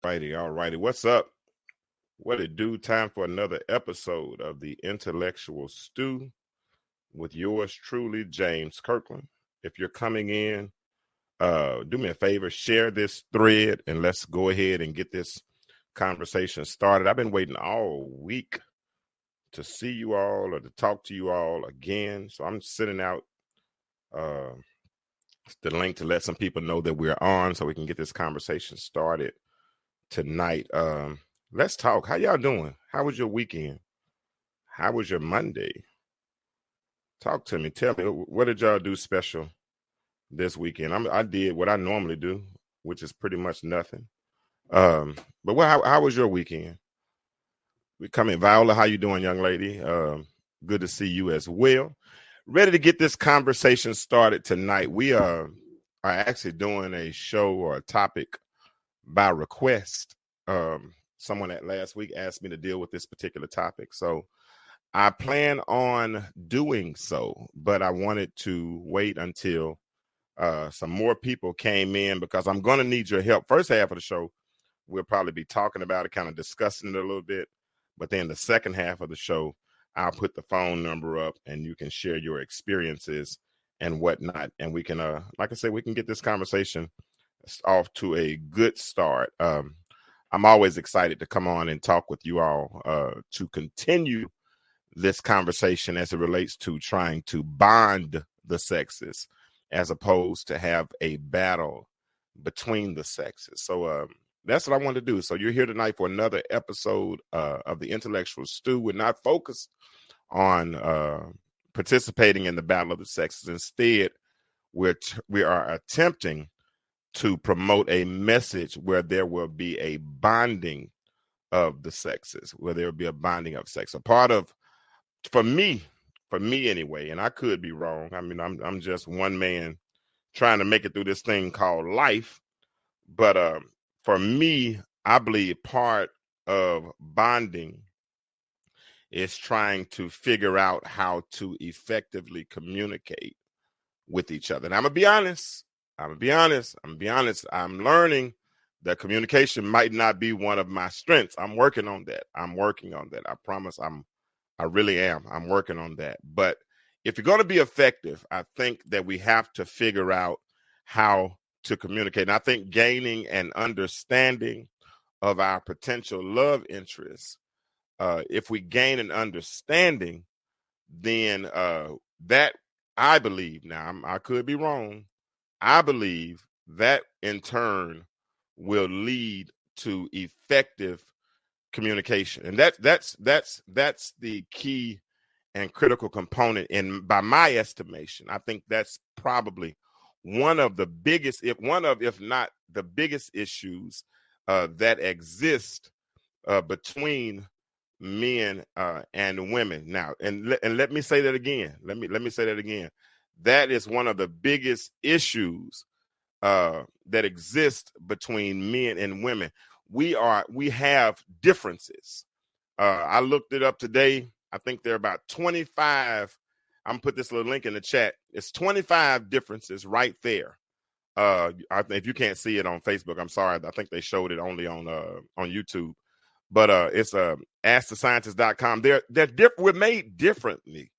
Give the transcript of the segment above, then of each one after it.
All righty. What's up? What it do? Time for another episode of the Intellectual Stew with yours truly, James Kirkland. If you're coming in, do me a favor, share this thread, and let's go ahead and get this conversation started. I've been waiting all week to see you all or to talk to you all again. So I'm sending out the link to let some people know that we're on so we can get this conversation started tonight. Let's talk. How y'all doing? How was your weekend? How was your Monday? Talk to me. Tell me, what did y'all do special this weekend? I did what I normally do, which is pretty much nothing. But how was your weekend? We come in. Viola, how you doing, young lady? Good to see you as well. Ready to get this conversation started tonight. We are actually doing a show or a topic by request. Someone that last week asked me to deal with this particular topic. So I plan on doing so, but I wanted to wait until some more people came in because I'm going to need your help. First half of the show, we'll probably be talking about it, kind of discussing it a little bit. But then the second half of the show, I'll put the phone number up and you can share your experiences and whatnot. And we can, like I said, we can get this conversation off to a good start. I'm always excited to come on and talk with you all to continue this conversation as it relates to trying to bond the sexes as opposed to have a battle between the sexes. So that's what I want to do. So you're here tonight for another episode of the Intellectual Stew. We're not focused on participating in the battle of the sexes. Instead, we are attempting to promote a message where there will be a bonding of the sexes, where there will be a bonding of sex. A part of, for me anyway, and I could be wrong. I mean, I'm just one man trying to make it through this thing called life. But for me, I believe part of bonding is trying to figure out how to effectively communicate with each other. And I'm gonna be honest. I'm learning that communication might not be one of my strengths. I'm working on that. I promise I really am. I'm working on that. But if you're going to be effective, I think that we have to figure out how to communicate. And I think gaining an understanding of our potential love interests, if we gain an understanding, then that, I believe, now I could be wrong, I believe that in turn will lead to effective communication. And that's the key and critical component. And by my estimation, I think that's probably one of the biggest, if not the biggest issues that exist between men and women. Now, and let me say that again. Let me say that again. That is one of the biggest issues that exist between men and women. We have differences. I looked it up today. I think there are about 25. I'm gonna put this little link in the chat. It's 25 differences right there. If you can't see it on Facebook, I'm sorry. I think they showed it only on YouTube. But it's askthescientist.com. We're made differently.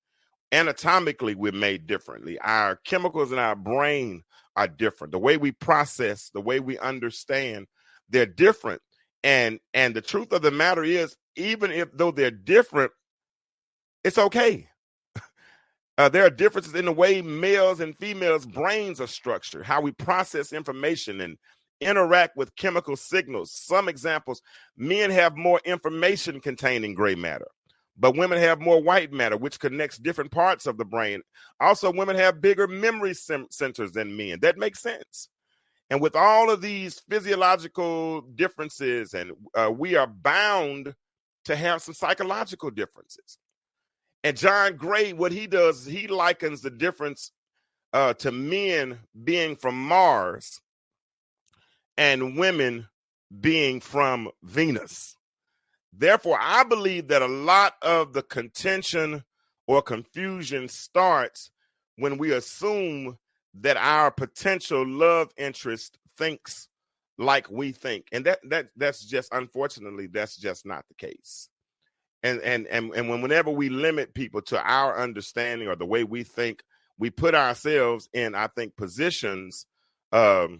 Anatomically, we're made differently. Our chemicals in our brain are different. The way we process, the way we understand, they're different. And the truth of the matter is, even though they're different, it's okay. There are differences in the way males and females' brains are structured, how we process information and interact with chemical signals. Some examples: men have more information containing gray matter, but women have more white matter, which connects different parts of the brain. Also, women have bigger memory centers than men. That makes sense. And with all of these physiological differences, and we are bound to have some psychological differences. And John Gray, what he does, he likens the difference to men being from Mars and women being from Venus. Therefore, I believe that a lot of the contention or confusion starts when we assume that our potential love interest thinks like we think. And that's just, unfortunately, that's just not the case. And whenever we limit people to our understanding or the way we think, we put ourselves in, I think, positions to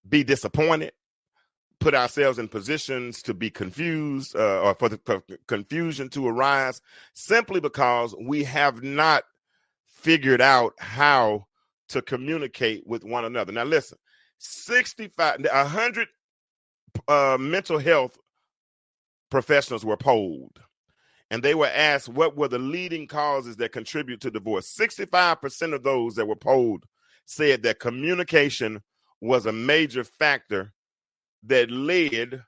be disappointed, put ourselves in positions to be confused, or for the confusion to arise, simply because we have not figured out how to communicate with one another. Now, listen, 100 mental health professionals were polled, and they were asked what were the leading causes that contribute to divorce. 65% of those that were polled said that communication was a major factor that led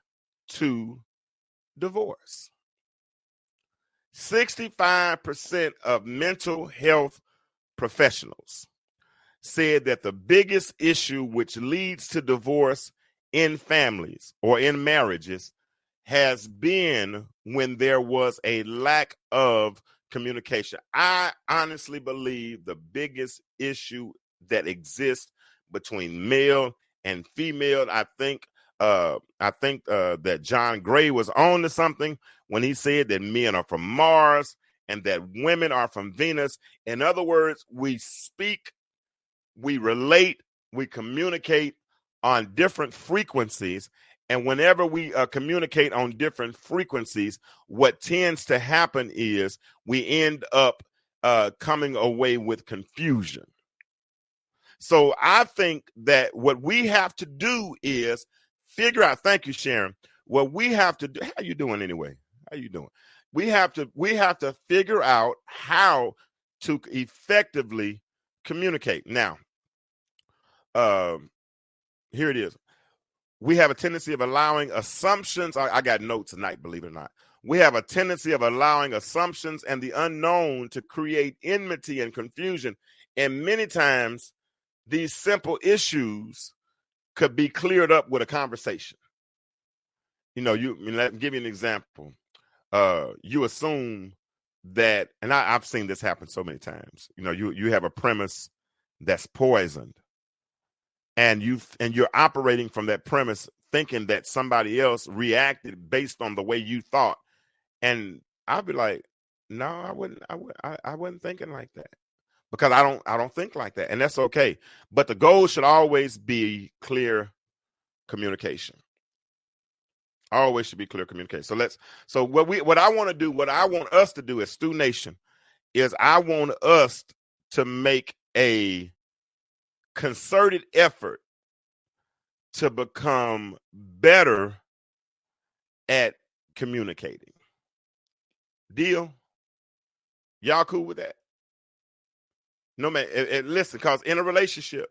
to divorce. 65% of mental health professionals said that the biggest issue which leads to divorce in families or in marriages has been when there was a lack of communication. I honestly believe the biggest issue that exists between male and female, I think that John Gray was on to something when he said that men are from Mars and that women are from Venus. In other words, we speak, we relate, we communicate on different frequencies. And whenever we communicate on different frequencies, what tends to happen is we end up coming away with confusion. So I think that what we have to do is figure out, thank you, Sharon, what we have to do. How you doing anyway? How you doing? We have to figure out how to effectively communicate. Now, here it is. We have a tendency of allowing assumptions. I got notes tonight, believe it or not. We have a tendency of allowing assumptions and the unknown to create enmity and confusion. And many times these simple issues could be cleared up with a conversation. You know, let me give you an example. You assume that, and I've seen this happen so many times. You know, you have a premise that's poisoned, and you're operating from that premise, thinking that somebody else reacted based on the way you thought. And I'd be like, no, I wasn't thinking like that, because I don't think like that, and that's okay. But the goal should always be clear communication. Always should be clear communication. So what I want us to do as Stu Nation is I want us to make a concerted effort to become better at communicating. Deal? Y'all cool with that? No, man. Listen, because in a relationship,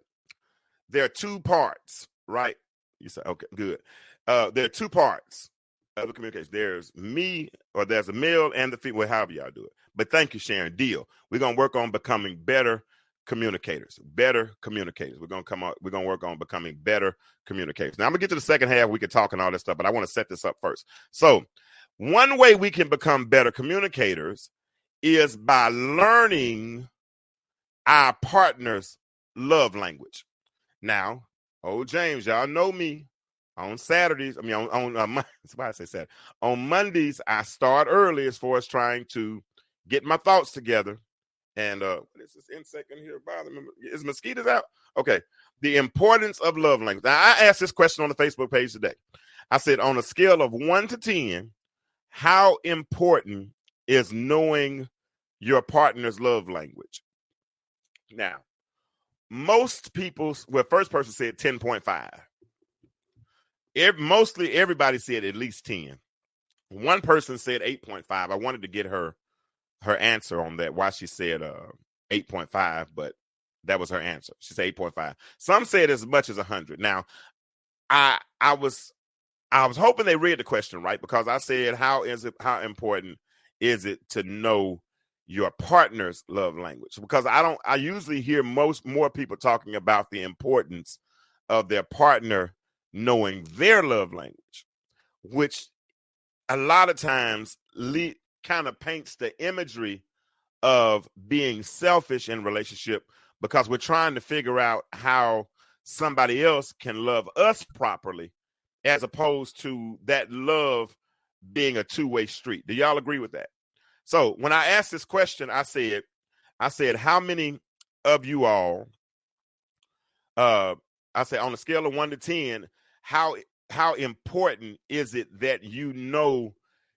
there are two parts, right? You say, okay, good. There are two parts of the communication. There's me, or there's a male and the female, however y'all do it. But thank you, Sharon. Deal. We're going to work on becoming better communicators. Better communicators. We're going to work on becoming better communicators. Now, I'm going to get to the second half. We can talk and all this stuff, but I want to set this up first. So, one way we can become better communicators is by learning our partner's love language. Now, old James, y'all know me. On Saturdays, why I say Saturday? On Mondays, I start early as far as trying to get my thoughts together. And what is this insect in here bothering me? Is mosquitoes out? Okay. The importance of love language. Now, I asked this question on the Facebook page today. I said, on a scale of 1 to 10, how important is knowing your partner's love language? Now, most people, first person said 10.5. Mostly everybody said at least 10. One person said 8.5. I wanted to get her answer on that, why she said 8.5, but that was her answer. She said 8.5. Some said as much as 100. Now, I was hoping they read the question right, because I said, how important is it to know your partner's love language? Because I usually hear more people talking about the importance of their partner knowing their love language, which a lot of times kind of paints the imagery of being selfish in relationship, because we're trying to figure out how somebody else can love us properly, as opposed to that love being a two-way street. Do y'all agree with that? So when I asked this question, I said, how many of you all, I said on a scale of 1 to 10, how important is it that you know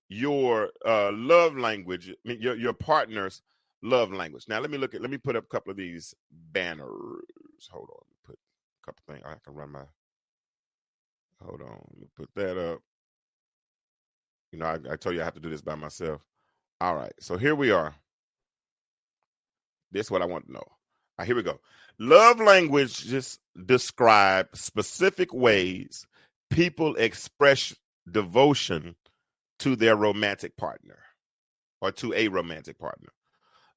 your love language, your partner's love language? Now let me put up a couple of these banners. Hold on, let me put a couple things. I can run my. Hold on, let me put that up. You know, I told you I have to do this by myself. All right, so here we are. This is what I want to know. All right, here we go. Love language just describe specific ways people express devotion to their romantic partner or to a romantic partner.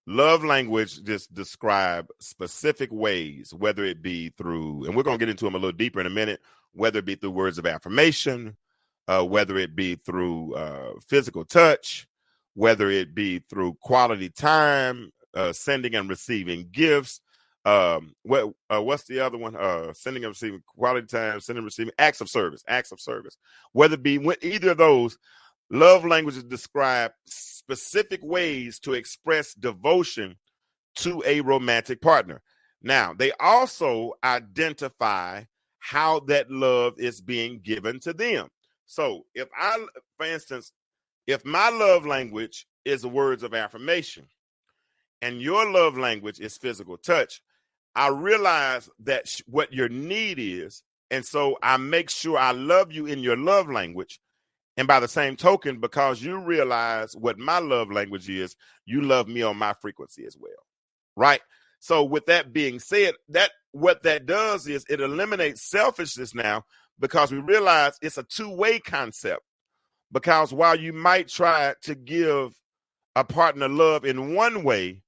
Love language just describe specific ways, whether it be through, and we're going to get into them a little deeper in a minute, whether it be through words of affirmation, whether it be through physical touch, whether it be through quality time, sending and receiving gifts. What's the other one? Sending and receiving quality time, sending and receiving acts of service. Whether it be either of those, love languages describe specific ways to express devotion to a romantic partner. Now, they also identify how that love is being given to them. So for instance, if my love language is words of affirmation and your love language is physical touch, I realize that what your need is. And so I make sure I love you in your love language. And by the same token, because you realize what my love language is, you love me on my frequency as well. Right? So with that being said, what that does is it eliminates selfishness now, because we realize it's a two-way concept. Because while you might try to give a partner love in one way,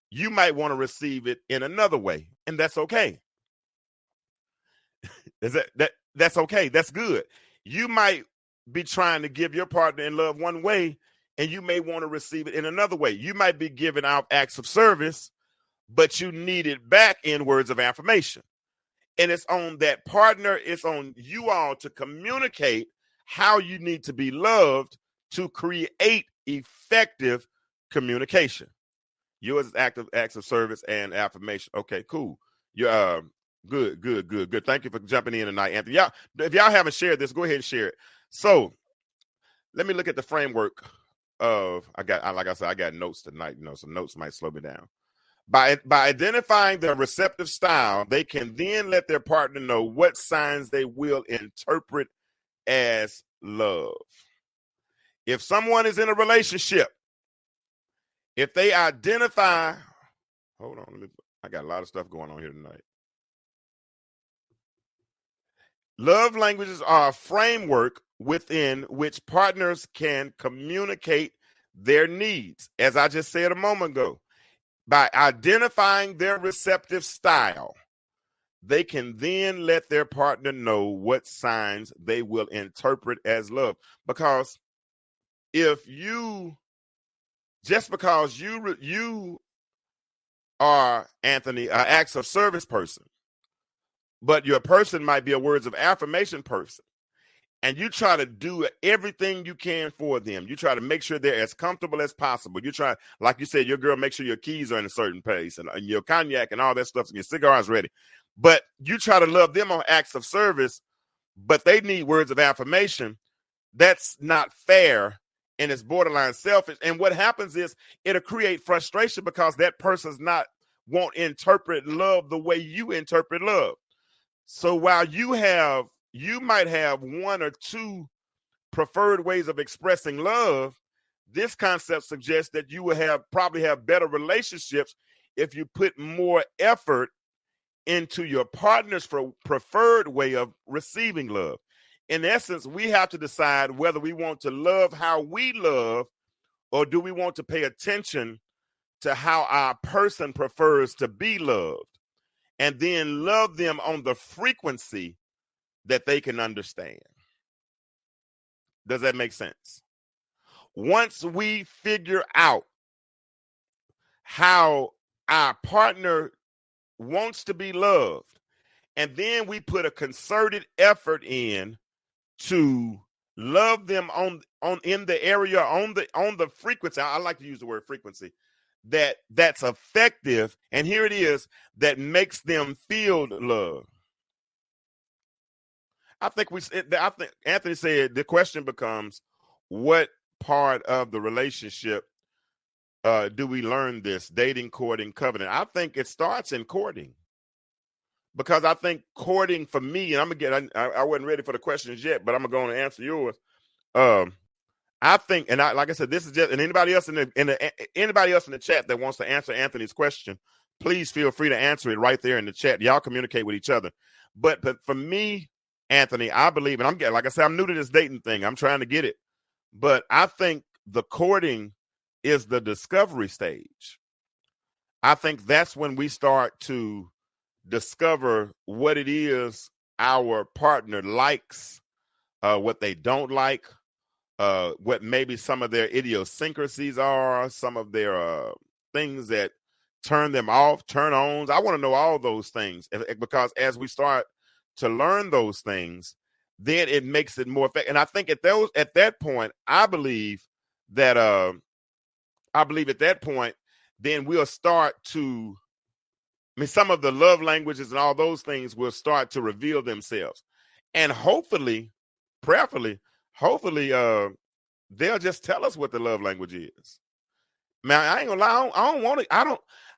you might want to receive it in another way. And that's okay. That's okay. That's good. You might be trying to give your partner in love one way, and you may want to receive it in another way. You might be giving out acts of service, but you need it back in words of affirmation. And it's on that partner, it's on you all to communicate how you need to be loved to create effective communication. Yours is acts of service and affirmation. Okay, cool. You're good. Thank you for jumping in tonight, Anthony. If y'all haven't shared this, go ahead and share it. So let me look at the framework of like I said, I got notes tonight. Some notes might slow me down. By identifying their receptive style, they can then let their partner know what signs they will interpret as love. If someone is in a relationship, if they identify, hold on, I got a lot of stuff going on here tonight. Love languages are a framework within which partners can communicate their needs. As I just said a moment ago, by identifying their receptive style, they can then let their partner know what signs they will interpret as love. Because if you, just because you are, Anthony, an acts of service person, but your person might be a words of affirmation person, and you try to do everything you can for them. You try to make sure they're as comfortable as possible. You try, like you said, your girl, make sure your keys are in a certain place and your cognac and all that stuff and your cigars ready. But you try to love them on acts of service, but they need words of affirmation. That's not fair, and it's borderline selfish. And what happens is it'll create frustration because that person's won't interpret love the way you interpret love. So while you might have one or two preferred ways of expressing love, this concept suggests that you will probably have better relationships if you put more effort into your partner's preferred way of receiving love. In essence, we have to decide whether we want to love how we love, or do we want to pay attention to how our person prefers to be loved, and then love them on the frequency that they can understand. Does that make sense? Once we figure out how our partner wants to be loved, and then we put a concerted effort in to love them on in the area on the frequency. I like to use the word frequency that's effective, and here it is, that makes them feel love. I think Anthony said the question becomes, what part of the relationship do we learn this? Dating, courting, covenant. I think it starts in courting, because I think courting for me, and I wasn't ready for the questions yet, but I'm gonna go on and answer yours. I think, and like I said, this is just, and anybody else in the chat that wants to answer Anthony's question, please feel free to answer it right there in the chat. Y'all communicate with each other. But for me, Anthony, I believe, and like I said, I'm new to this dating thing. I'm trying to get it. But I think the courting is the discovery stage. I think that's when we start to discover what it is our partner likes, what they don't like, what maybe some of their idiosyncrasies are, some of their things that turn them off, turn ons. I want to know all those things, because as we start to learn those things, then it makes it more effective. And I think at that point, I believe at that point, then we'll start to, some of the love languages and all those things will start to reveal themselves. And hopefully, prayerfully, they'll just tell us what the love language is. Man, I ain't gonna lie,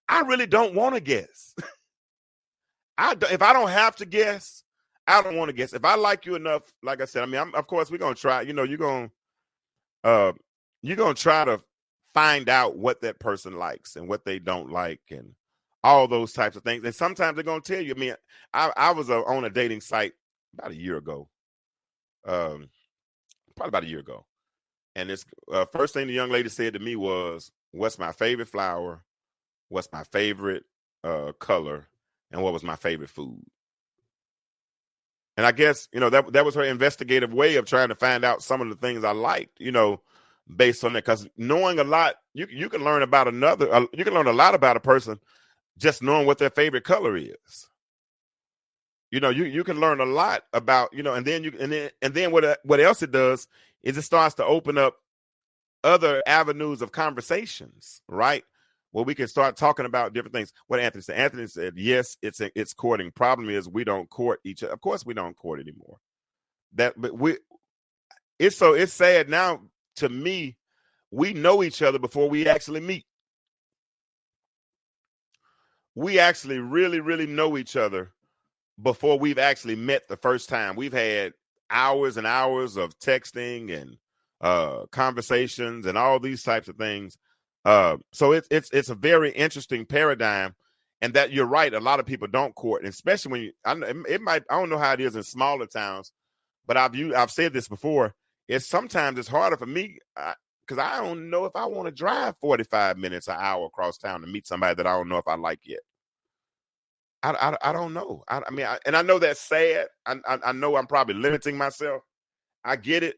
I really don't want to guess. If I don't have to guess, I don't want to guess. If I like you enough, like I said, of course we're gonna try. You're gonna try to find out what that person likes and what they don't like, and all those types of things. And sometimes they're gonna tell you. I was on a dating site about a year ago, probably about a year ago, and this first thing the young lady said to me was, "What's my favorite flower? What's my favorite color? And what was my favorite food?" And I guess, that was her investigative way of trying to find out some of the things I liked, based on that. Because knowing a lot, you can learn about you can learn a lot about a person just knowing what their favorite color is. You can learn a lot about, and then what else it does is it starts to open up other avenues of conversations, right? Where we can start talking about different things. What Anthony said. Anthony said, yes, it's courting. Problem is we don't court each other. Of course we don't court anymore. It's sad now to me. We know each other before we actually meet. We actually really, really know each other before we've actually met the first time. We've had hours and hours of texting and conversations and all these types of things. So it's a very interesting paradigm, and that you're right. A lot of people don't court, especially when I don't know how it is in smaller towns, but I've said this before. Sometimes it's harder for me because I don't know if I want to drive 45 minutes, an hour across town to meet somebody that I don't know if I like yet. I don't know. And I know that's sad. I know I'm probably limiting myself. I get it.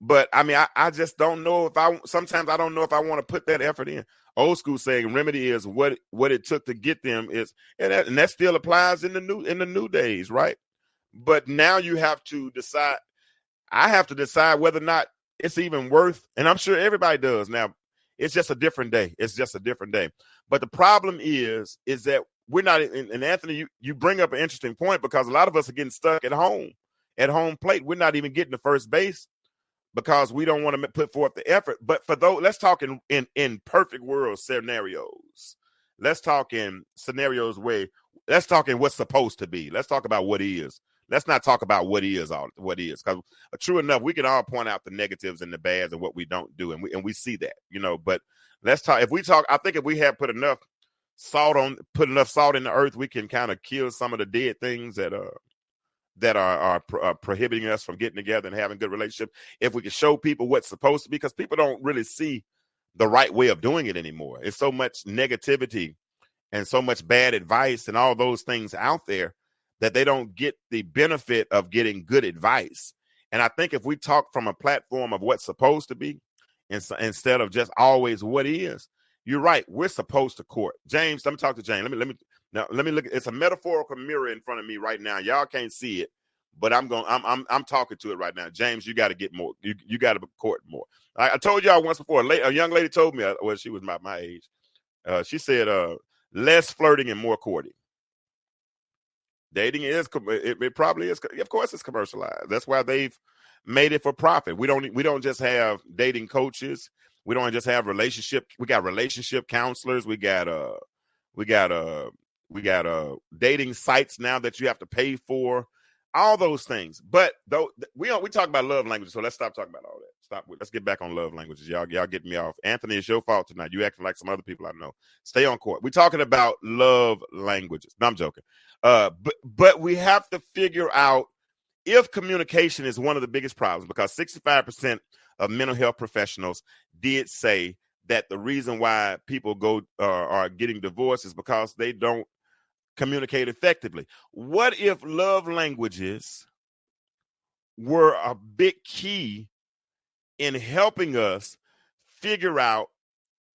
But I just don't know sometimes I don't know if I want to put that effort in. Old school saying remedy is what it took to get them is, and that still applies in the new days, right? But now you have to decide. I have to decide whether or not it's even worth, and I'm sure everybody does now. It's just a different day. It's just a different day. But the problem is that we're not, and Anthony, you bring up an interesting point, because a lot of us are getting stuck at home plate. We're not even getting to first base, because we don't want to put forth the effort. But for those, let's talk in perfect world scenarios. Let's talk in scenarios where, let's talk in what's supposed to be. Let's talk about what is. Let's not talk about what is. Because true enough, we can all point out the negatives and the bads and what we don't do, and we see that, But let's talk. I think if we have put enough salt in the earth, we can kind of kill some of the dead things that are prohibiting us from getting together and having good relationship. If we can show people what's supposed to be, because people don't really see the right way of doing it anymore. It's so much negativity and so much bad advice and all those things out there that they don't get the benefit of getting good advice. And I think if we talk from a platform of what's supposed to be, instead of just always what is, you're right. We're supposed to court. James, let me talk to James. Now let me look. It's a metaphorical mirror in front of me right now. Y'all can't see it, but I'm talking to it right now. James, you got to get more. You got to court more. I told y'all once before. A young lady told me, well, she was my age. She said, less flirting and more courting. Dating is it probably is. Of course, it's commercialized. That's why they've made it for profit. We don't just have dating coaches. We don't just have relationship. We got relationship counselors. We got dating sites now that you have to pay for. All those things. But though we talk about love languages, so let's stop talking about all that. Let's get back on love languages. Y'all get me off. Anthony, it's your fault tonight. You acting like some other people I know. Stay on court. We're talking about love languages. No, I'm joking. But we have to figure out if communication is one of the biggest problems, because 65% of mental health professionals did say that the reason why people are getting divorced is because they don't communicate effectively. What if love languages were a big key in helping us figure out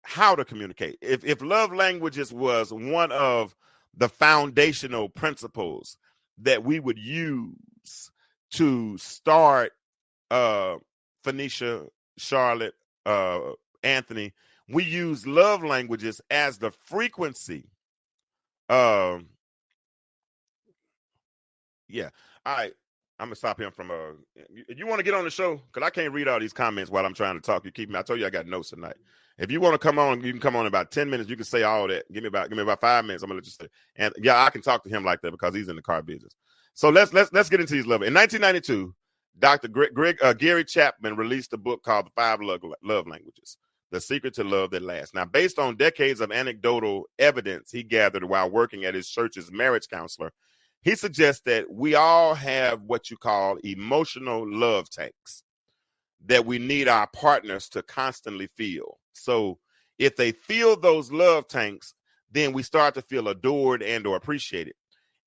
how to communicate? If love languages was one of the foundational principles that we would use to start Phoenicia, Charlotte, Anthony, we use love languages as the frequency. Yeah. All right. I'm gonna stop him from you want to get on the show? Because I can't read all these comments while I'm trying to talk. You keep me. I told you I got notes tonight. If you want to come on, you can come on in about 10 minutes. You can say all that. Give me about 5 minutes. I'm gonna let you say. And yeah, I can talk to him like that because he's in the car business. So let's get into these love. In 1992, Dr. Gary Chapman released a book called The 5 Love Languages: The Secret to Love That Lasts. Now, based on decades of anecdotal evidence he gathered while working at his church's marriage counselor, he suggests that we all have what you call emotional love tanks that we need our partners to constantly fill. So if they fill those love tanks, then we start to feel adored and or appreciated.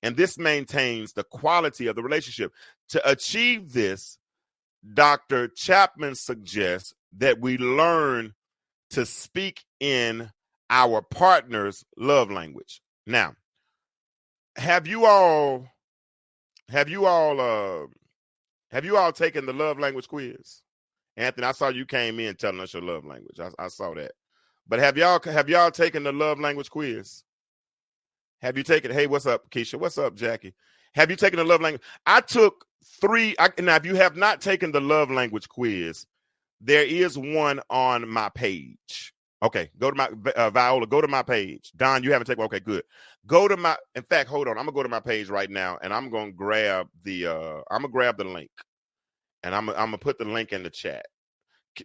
And this maintains the quality of the relationship. To achieve this, Dr. Chapman suggests that we learn to speak in our partner's love language. Now, have you all taken the love language quiz? Anthony, I saw you came in telling us your love language. I saw that. But have y'all taken the love language quiz? Have you taken? Hey, what's up, Keisha? What's up, Jackie? Have you taken the love language? I took 3. Now, if you have not taken the love language quiz, there is one on my page. Okay, go to my Viola. Go to my page. Don, you haven't taken. Okay, good. Go to my. In fact, hold on. I'm gonna go to my page right now, and I'm gonna grab the. I'm gonna grab the link, and I'm gonna put the link in the chat.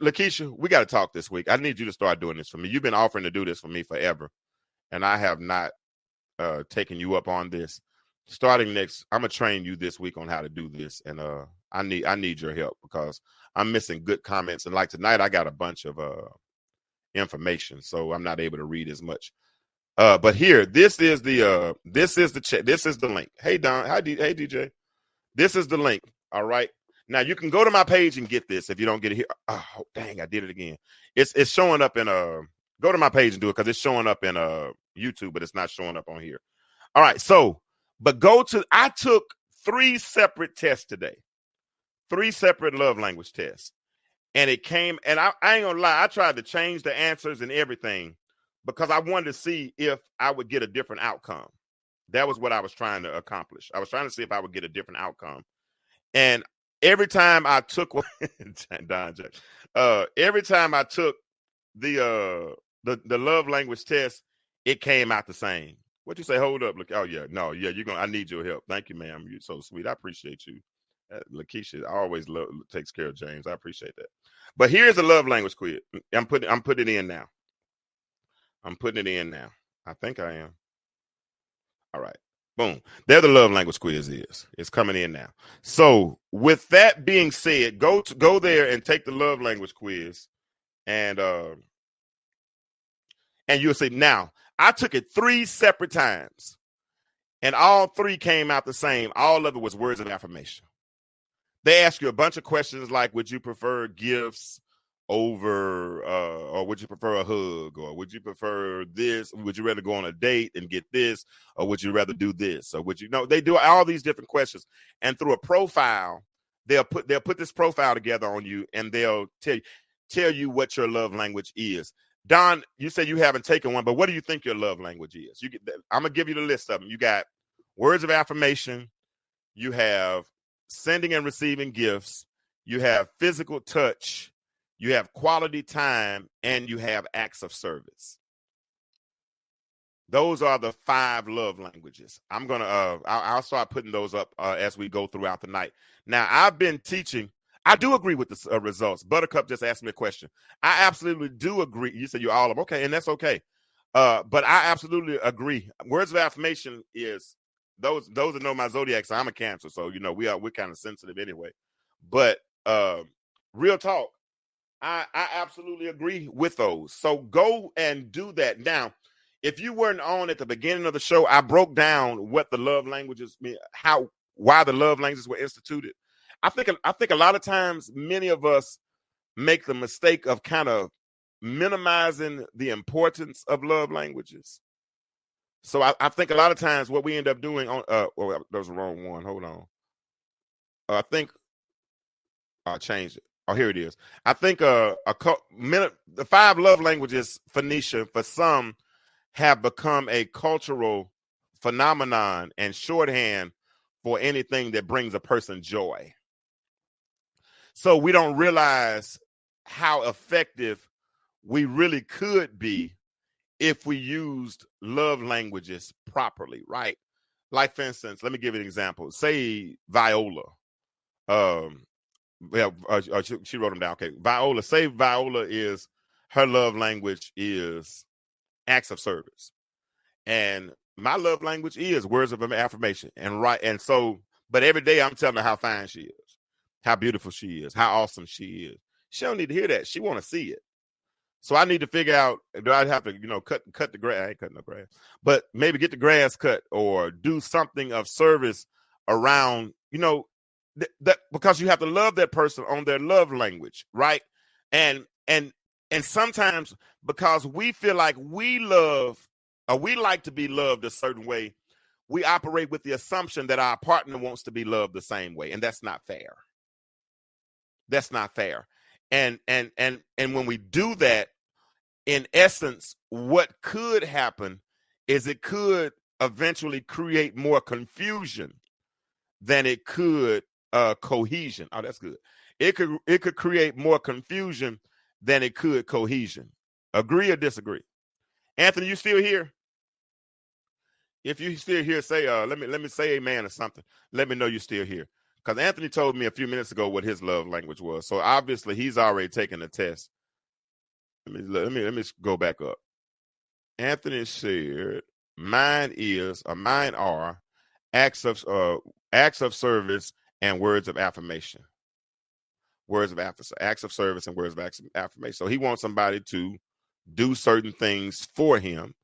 Lakeisha, we got to talk this week. I need you to start doing this for me. You've been offering to do this for me forever, and I have not taken you up on this. Starting next, I'm gonna train you this week on how to do this, and I need your help because I'm missing good comments. And like tonight, I got a bunch of information, so I'm not able to read as much. But here, this is the link. Hey Don, hey DJ, this is the link. All right, now you can go to my page and get this if you don't get it here. Oh dang, I did it again. It's showing up in go to my page and do it because it's showing up in YouTube, but it's not showing up on here. All right, so but I took 3 separate tests today, 3 separate love language tests. And it came, and I ain't gonna lie, I tried to change the answers and everything because I wanted to see if I would get a different outcome. That was what I was trying to accomplish. I was trying to see if I would get a different outcome. And every time I took every time I took the love language test, it came out the same. What you say? Hold up. Look. Oh yeah. No. Yeah. I need your help. Thank you, ma'am. You're so sweet. I appreciate you. Lakeisha always takes care of James. I appreciate that. But here's the love language quiz. I'm putting it in now. I'm putting it in now. I think I am. All right. Boom. There the love language quiz is. It's coming in now. So with that being said, go there and take the love language quiz, and you'll see. Now I took it 3 separate times, and all 3 came out the same. All of it was words of affirmation. They ask you a bunch of questions like, would you prefer gifts, over, or would you prefer a hug, or would you prefer this? Would you rather go on a date and get this, or would you rather do this? Or would you know? They do all these different questions, and through a profile, they'll put this profile together on you, and they'll tell you what your love language is. Don, you said you haven't taken one, but what do you think your love language is? I'm gonna give you the list of them. You got words of affirmation, you have sending and receiving gifts, you have physical touch, you have quality time, and you have acts of service. Those are the 5 love languages. I'm gonna I'll start putting those up as we go throughout the night. Now, I've been teaching. I do agree with the results. Buttercup just asked me a question. I absolutely do agree. You said you all of them. Okay, and that's okay. But I absolutely agree. Words of affirmation is those that know my zodiac. So I'm a Cancer, so you know we're kind of sensitive anyway. But real talk, I absolutely agree with those. So go and do that. Now, if you weren't on at the beginning of the show, I broke down what the love languages mean, why the love languages were instituted. I think a lot of times many of us make the mistake of kind of minimizing the importance of love languages. So I think a lot of times what we end up doing on that was the wrong one. Hold on. I think I changed it. Oh, here it is. I think the 5 love languages, Phoenicia, for some have become a cultural phenomenon and shorthand for anything that brings a person joy. So we don't realize how effective we really could be if we used love languages properly, right? Like, for instance, let me give you an example. Say Viola. She wrote them down. Okay, Viola. Say Viola is her love language is acts of service, and my love language is words of affirmation. And so, but every day I'm telling her how fine she is, how beautiful she is, how awesome she is. She don't need to hear that. She want to see it. So I need to figure out, do I have to, cut the grass? I ain't cutting no grass, but maybe get the grass cut or do something of service around, that because you have to love that person on their love language, right? And sometimes because we feel like we love or we like to be loved a certain way, we operate with the assumption that our partner wants to be loved the same way, and that's not fair. That's not fair. And when we do that, in essence, what could happen is it could eventually create more confusion than it could cohesion. Oh, that's good. It could create more confusion than it could cohesion. Agree or disagree? Anthony, you still here? If you still here, say let me say amen or something. Let me know you're still here. Because Anthony told me a few minutes ago what his love language was. So obviously he's already taken the test. Let me go back up. Anthony said mine are acts of service and words of affirmation. Acts of service and words of affirmation. So he wants somebody to do certain things for him.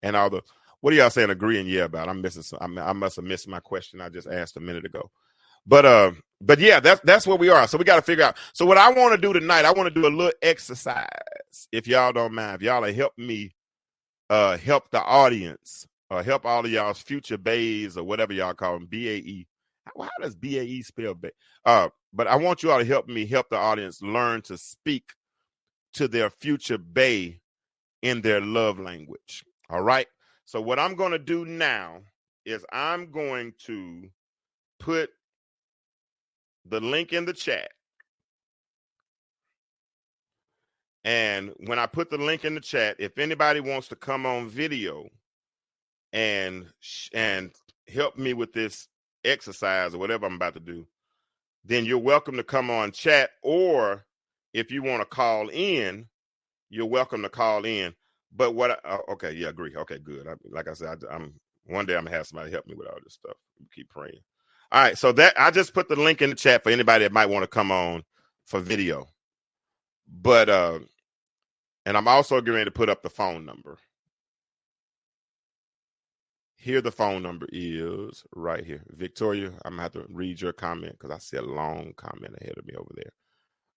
And all the, what are y'all saying? Agreeing? Yeah, about. I'm missing some. I must have missed my question I just asked a minute ago. But yeah, that's where we are. So we got to figure out. So what I want to do tonight, I want to do a little exercise. If y'all don't mind, if y'all help me, help the audience, help all of y'all's future baes or whatever y'all call them, BAE. How does BAE spell? But I want you all to help me help the audience learn to speak to their future bae in their love language. All right. So what I'm going to do now is I'm going to put the link in the chat. And when I put the link in the chat, if anybody wants to come on video and help me with this exercise or whatever I'm about to do, then you're welcome to come on chat. Or if you want to call in, you're welcome to call in. But okay, yeah, agree. Okay, good. Like I said, I'm one day I'm gonna have somebody help me with all this stuff. Keep praying. All right, so that I just put the link in the chat for anybody that might want to come on for video. But and I'm also getting ready to put up the phone number. Here the phone number is right here. Victoria, I'm gonna have to read your comment because I see a long comment ahead of me over there.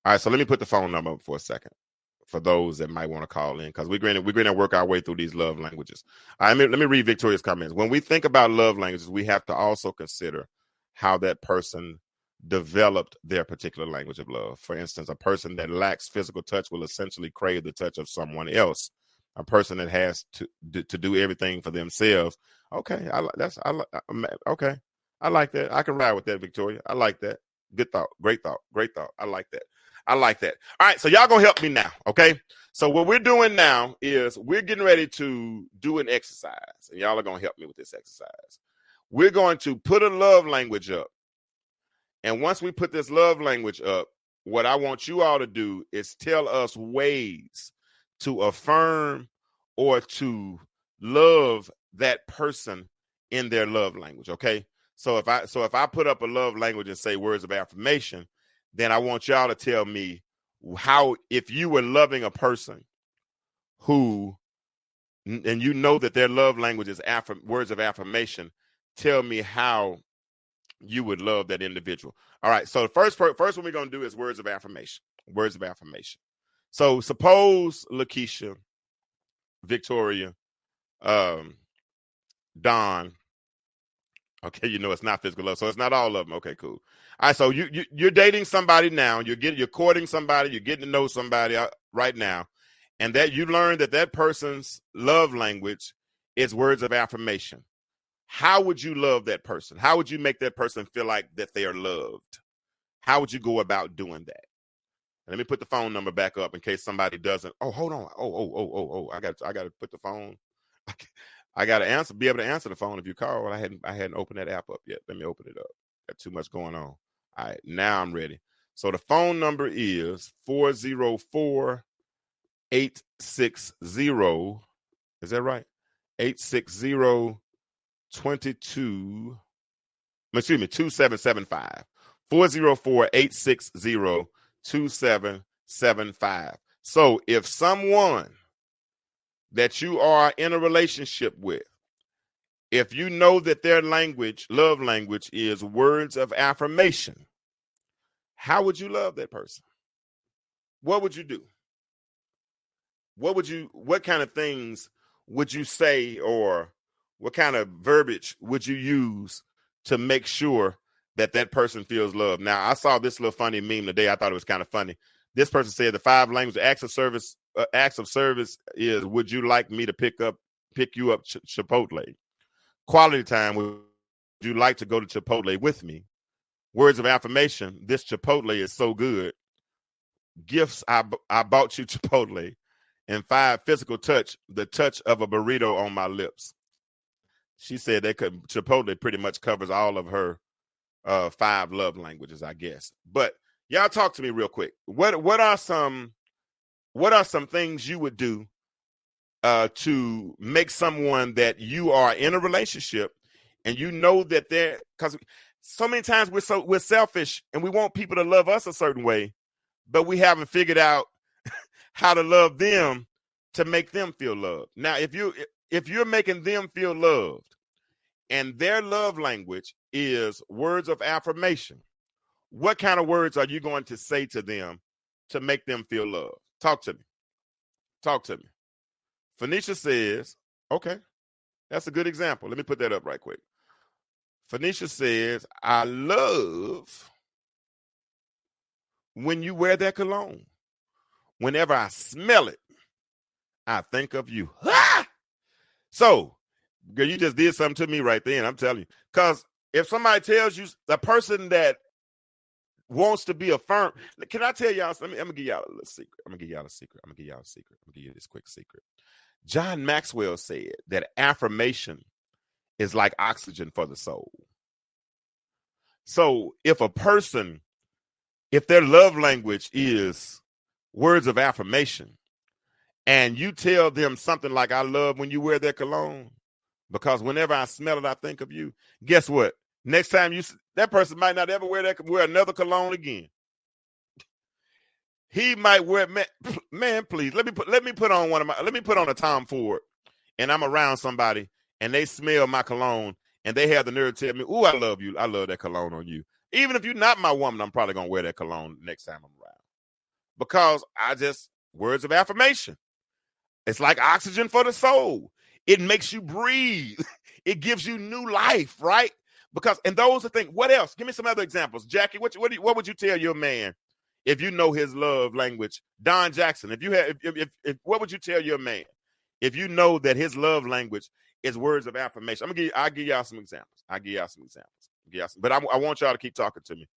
All right, so let me put the phone number up for a second for those that might want to call in, because we're going to work our way through these love languages. All right, let me read Victoria's comments. When we think about love languages, we have to also consider how that person developed their particular language of love. For instance, a person that lacks physical touch will essentially crave the touch of someone else. A person that has to do everything for themselves. Okay, okay. I like that. I can ride with that, Victoria. I like that. Good thought. Great thought. Great thought. I like that. I like that. All right, so y'all gonna help me now, okay? So what we're doing now is we're getting ready to do an exercise, and y'all are gonna help me with this exercise. We're going to put a love language up, and once we put this love language up, what I want you all to do is tell us ways to affirm or to love that person in their love language, okay? So if I put up a love language and say words of affirmation, then I want y'all to tell me how, if you were loving a person who, and you know that their love language is words of affirmation, tell me how you would love that individual. All right, so the first one we're going to do is words of affirmation. Words of affirmation. So suppose Lakeisha, Victoria, Don. Okay, you know it's not physical love, so it's not all of them. Okay, cool. All right, so you're dating somebody now. You're courting somebody. You're getting to know somebody right now, and that you learn that person's love language is words of affirmation. How would you love that person? How would you make that person feel like that they are loved? How would you go about doing that? Let me put the phone number back up in case somebody doesn't. Oh, hold on. Oh. I got to put the phone. I got to be able to answer the phone if you call. I hadn't opened that app up yet. Let me open it up. Got too much going on. All right, now I'm ready. So the phone number is 404-860. Is that right? 860-22. Excuse me, 2775. 404-860-2775. So if someone that you are in a relationship with, if you know that their love language is words of affirmation, how would you love that person? What would you do? What kind of things would you say, or what kind of verbiage would you use to make sure that person feels loved? Now, I saw this little funny meme today. I thought it was kind of funny. This person said the 5 languages, acts of service is, would you like me to pick you up Chipotle? Quality time, would you like to go to Chipotle with me? Words of affirmation, this Chipotle is so good. Gifts, I bought you Chipotle. And 5, physical touch, the touch of a burrito on my lips. She said Chipotle pretty much covers all of her 5 love languages, I guess. But y'all talk to me real quick. What are some things you would do to make someone that you are in a relationship and you know that because so many times we're selfish and we want people to love us a certain way, but we haven't figured out how to love them to make them feel loved. Now, if you're making them feel loved and their love language is words of affirmation, what kind of words are you going to say to them to make them feel loved? Talk to me. Phoenicia says, okay, that's a good example. Let me put that up right quick. Phoenicia says, I love when you wear that cologne. Whenever I smell it, I think of you. Ah! So, girl, you just did something to me right then, I'm telling you. Because if somebody tells you, the person that wants to be affirmed, can I tell y'all something? I'm going to give y'all a little secret. I'm going to give you this quick secret. John Maxwell said that affirmation is like oxygen for the soul. So if their love language is words of affirmation, and you tell them something like, I love when you wear that cologne, because whenever I smell it, I think of you. Guess what? Next time that person might not ever wear another cologne again. He might wear, man, please, let me put on a Tom Ford, and I'm around somebody, and they smell my cologne, and they have the nerve to tell me, ooh, I love you. I love that cologne on you. Even if you're not my woman, I'm probably going to wear that cologne next time I'm around. because words of affirmation. It's like oxygen for the soul. It makes you breathe. It gives you new life, right? And those are things. What else? Give me some other examples. Jackie, what would you tell your man if you know his love language? Don Jackson, what would you tell your man if you know that his love language is words of affirmation? I'll give y'all some examples. But I want y'all to keep talking to me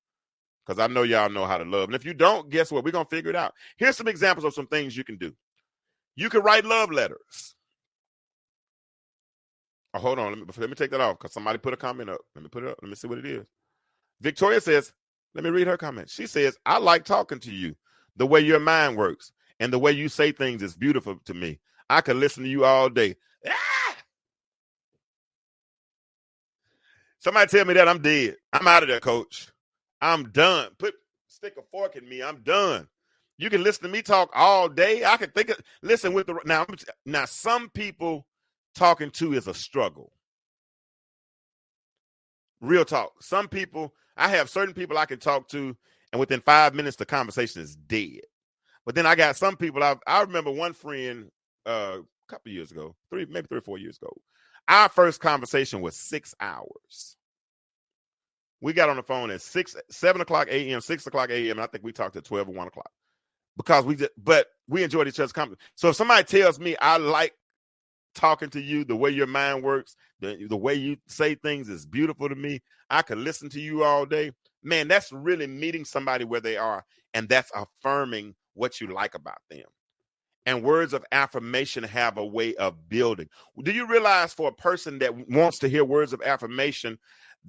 because I know y'all know how to love. And if you don't, guess what? We're going to figure it out. Here's some examples of some things you can do. You can write love letters. Oh, hold on. Let me take that off because somebody put a comment up. Let me put it up. Let me see what it is. Victoria says, let me read her comment. She says, I like talking to you. The way your mind works and the way you say things is beautiful to me. I could listen to you all day. Ah! Somebody tell me that I'm dead. I'm out of there, coach. I'm done. Stick a fork in me. I'm done. You can listen to me talk all day. I can think of, listen with now some people talking to is a struggle. Real talk. Some people, I have certain people I can talk to, and within 5 minutes, the conversation is dead. But then I got some people, I remember one friend a couple of years ago, maybe 3 or 4 years ago. Our first conversation was 6 hours. We got on the phone at 7 o'clock a.m., 6 o'clock a.m., and I think we talked at 12 or 1 o'clock. Because we enjoyed each other's company. So if somebody tells me I like talking to you, the way your mind works, the way you say things is beautiful to me, I could listen to you all day, man, that's really meeting somebody where they are, and that's affirming what you like about them. And words of affirmation have a way of building. Do you realize for a person that wants to hear words of affirmation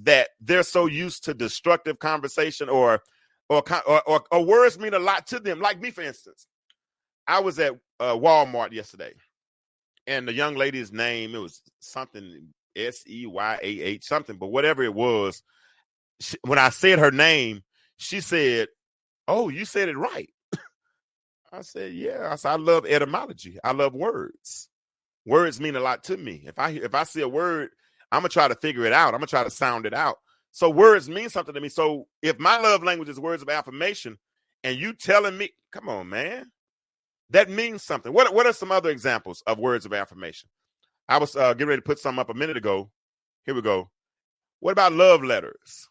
that they're so used to destructive conversation or words mean a lot to them? Like me, for instance, I was at Walmart yesterday, and the young lady's name, it was something Seyah something, but whatever it was, when I said her name, she said, "Oh, you said it right." I said, "Yeah." I said, "I love etymology. I love words. Words mean a lot to me. If I see a word, I'm gonna try to figure it out. I'm gonna try to sound it out. So words mean something to me. So if my love language is words of affirmation, and you telling me, come on, man, that means something. What are some other examples of words of affirmation? I was getting ready to put some up a minute ago. Here we go. What about love letters?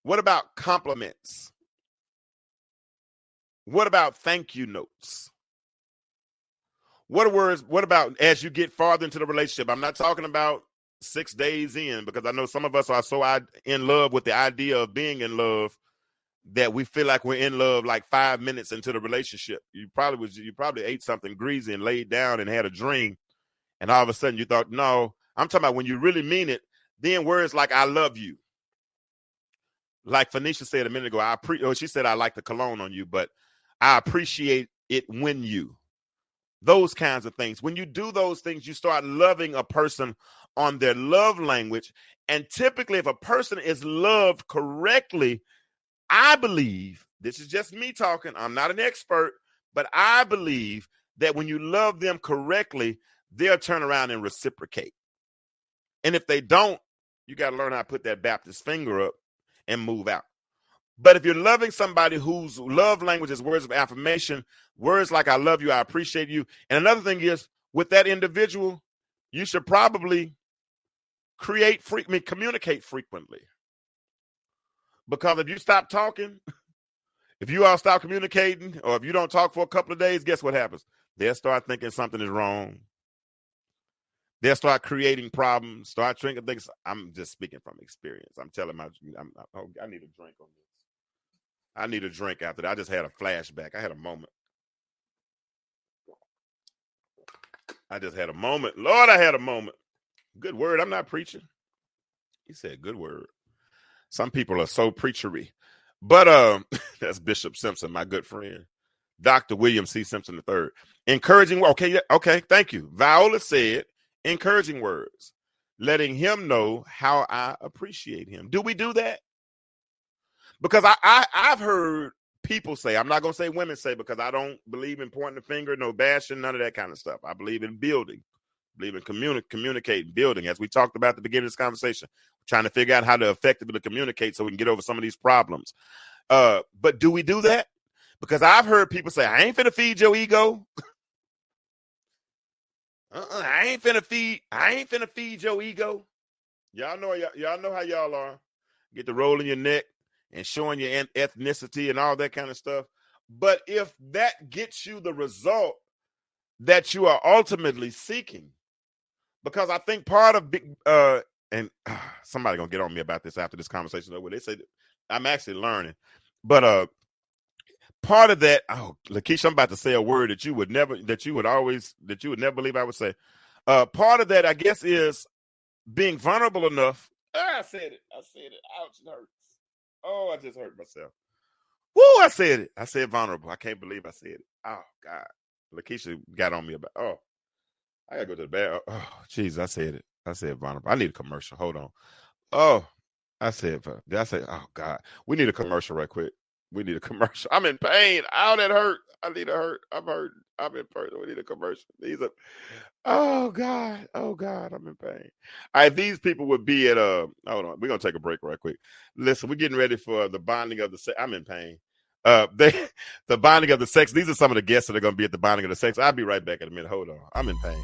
What about compliments? What about thank you notes? What about as you get farther into the relationship? I'm not talking about 6 days in, because I know some of us are so in love with the idea of being in love that we feel like we're in love like 5 minutes into the relationship. You probably ate something greasy and laid down and had a dream, and all of a sudden you thought, no, I'm talking about when you really mean it. Then words like I love you. Like Phoenicia said a minute ago, she said I like the cologne on you, but I appreciate it when you. Those kinds of things. When you do those things, you start loving a person on their love language. And typically, if a person is loved correctly, I believe, this is just me talking, I'm not an expert, but I believe that when you love them correctly, they'll turn around and reciprocate. And if they don't, you got to learn how to put that Baptist finger up and move out. But if you're loving somebody whose love language is words of affirmation, words like I love you, I appreciate you. And another thing is, with that individual, you should probably communicate frequently. Because if you stop talking, if you all stop communicating, or if you don't talk for a couple of days, guess what happens? They'll start thinking something is wrong. They'll start creating problems, start drinking things. I'm just speaking from experience. I'm telling I need a drink on this. I need a drink after that. I just had a flashback. I had a moment. Lord, I had a moment. Good word. I'm not preaching. He said good word. Some people are so preachery. But that's Bishop Simpson, my good friend. Dr. William C. Simpson III. Encouraging. Okay, thank you. Viola said, encouraging words. Letting him know how I appreciate him. Do we do that? Because I've heard people say, I'm not going to say women say, because I don't believe in pointing the finger, no bashing, none of that kind of stuff. I believe in building, believe in communicating, building. As we talked about at the beginning of this conversation, trying to figure out how to effectively communicate so we can get over some of these problems. But do we do that? Because I've heard people say, I ain't finna feed your ego. I ain't finna feed your ego. Y'all know how y'all are. Get to rolling your neck and showing your ethnicity and all that kind of stuff. But if that gets you the result that you are ultimately seeking, because I think part of somebody gonna get on me about this after this conversation over. They say I'm actually learning, but part of that, Lakeisha, I'm about to say a word that you would never believe I would say. Part of that, I guess, is being vulnerable enough. I said it. Ouch, it hurts. Oh, I just hurt myself. Woo, I said it. I said vulnerable. I can't believe I said it. Oh, God. Lakeisha got on me about, I got to go to the bed. Oh, jeez, I said it. I said vulnerable. I need a commercial. Hold on. Oh, oh, God. We need a commercial right quick. We need a commercial. I'm in pain. Ow, that hurt. I need a hurt. I'm hurting. I'm in pain. We need a commercial. Oh God, I'm in pain. All right, these people would be at hold on, we're gonna take a break right quick. Listen, we're getting ready for the bonding of the sex. I'm in pain. The bonding of the sex. These are some of the guests that are gonna be at the bonding of the sex. I'll be right back in a minute. Hold on. I'm in pain.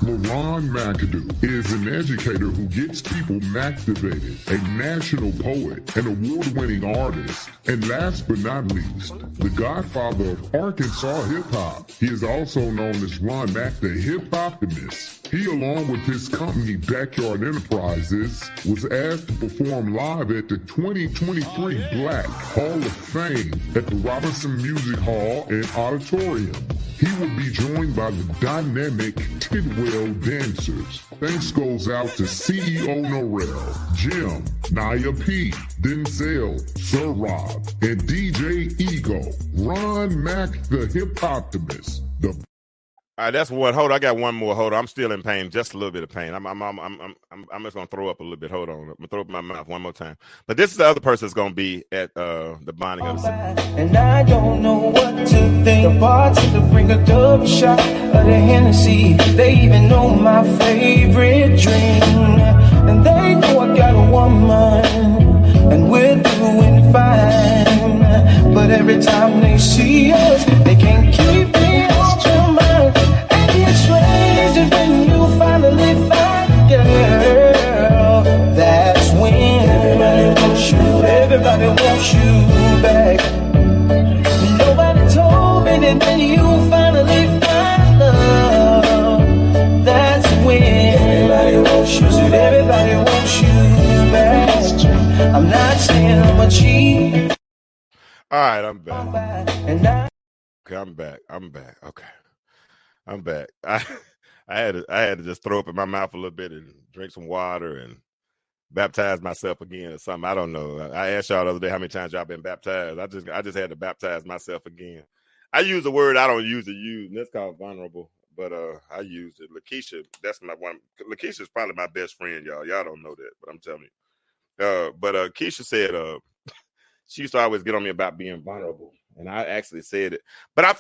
LaRon McAdoo is an educator who gets people activated, a national poet, an award-winning artist, and last but not least, the godfather of Arkansas hip-hop. He is also known as Ron Mac, the Hip Optimist. He, along with his company Backyard Enterprises, was asked to perform live at the 2023 Black Hall of Fame at the Robinson Music Hall and Auditorium. He will be joined by the dynamic Tidwell Dancers. Thanks goes out to CEO Norrell, Jim, Naya P, Denzel, Sir Rob, and DJ Ego. Ron Mac, the Hip Optimist. All right, that's one. Hold on, I got one more. Hold on, I'm still in pain, just a little bit of pain. I'm just gonna throw up a little bit. Hold on, I'm gonna throw up my mouth one more time. But this is the other person that's gonna be at the bonding of the sex. And I don't know what to think. The bartender bring a double shot of the Hennessy. They even know my favorite drink, and they know I got a woman, and we're doing fine. But every time they see us, they can't keep me off their mind. And when you finally find a girl, that's when everybody wants you back. Nobody told me that when you finally find love, that's when everybody wants you back. I'm not saying I'm a cheat. All right, I'm back. I'm back. Okay. I'm back. I had to just throw up in my mouth a little bit and drink some water and baptize myself again or something. I don't know. I asked y'all the other day how many times y'all been baptized. I just had to baptize myself again. I use a word I don't usually use, and that's called vulnerable. But I used it. Lakeisha, that's my one. Lakeisha is probably my best friend, y'all. Y'all don't know that, but I'm telling you. But Keisha said she used to always get on me about being vulnerable, and I actually said it. But I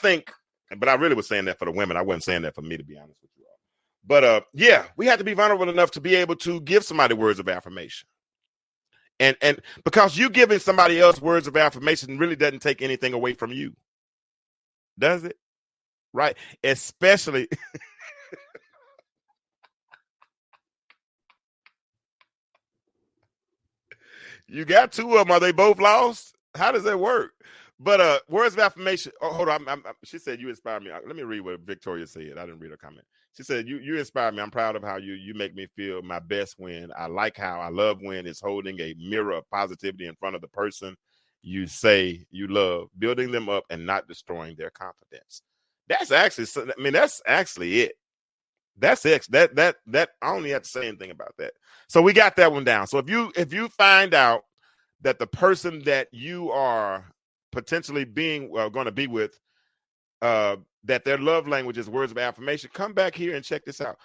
really was saying that for the women. I wasn't saying that for me, to be honest with you all. But yeah, we have to be vulnerable enough to be able to give somebody words of affirmation. And because you giving somebody else words of affirmation really doesn't take anything away from you. Does it? Right? Especially you got two of them. Are they both lost? How does that work? But words of affirmation. Oh, hold on. She said you inspire me. Let me read what Victoria said. I didn't read her comment. She said you inspire me. I'm proud of how you make me feel my best when I love when it's holding a mirror of positivity in front of the person you say you love, building them up and not destroying their confidence. That's actually it. That's it. That I only have to say anything about that. So we got that one down. So if you find out that the person that you are potentially being going to be with, that their love language is words of affirmation, come back here and check this out.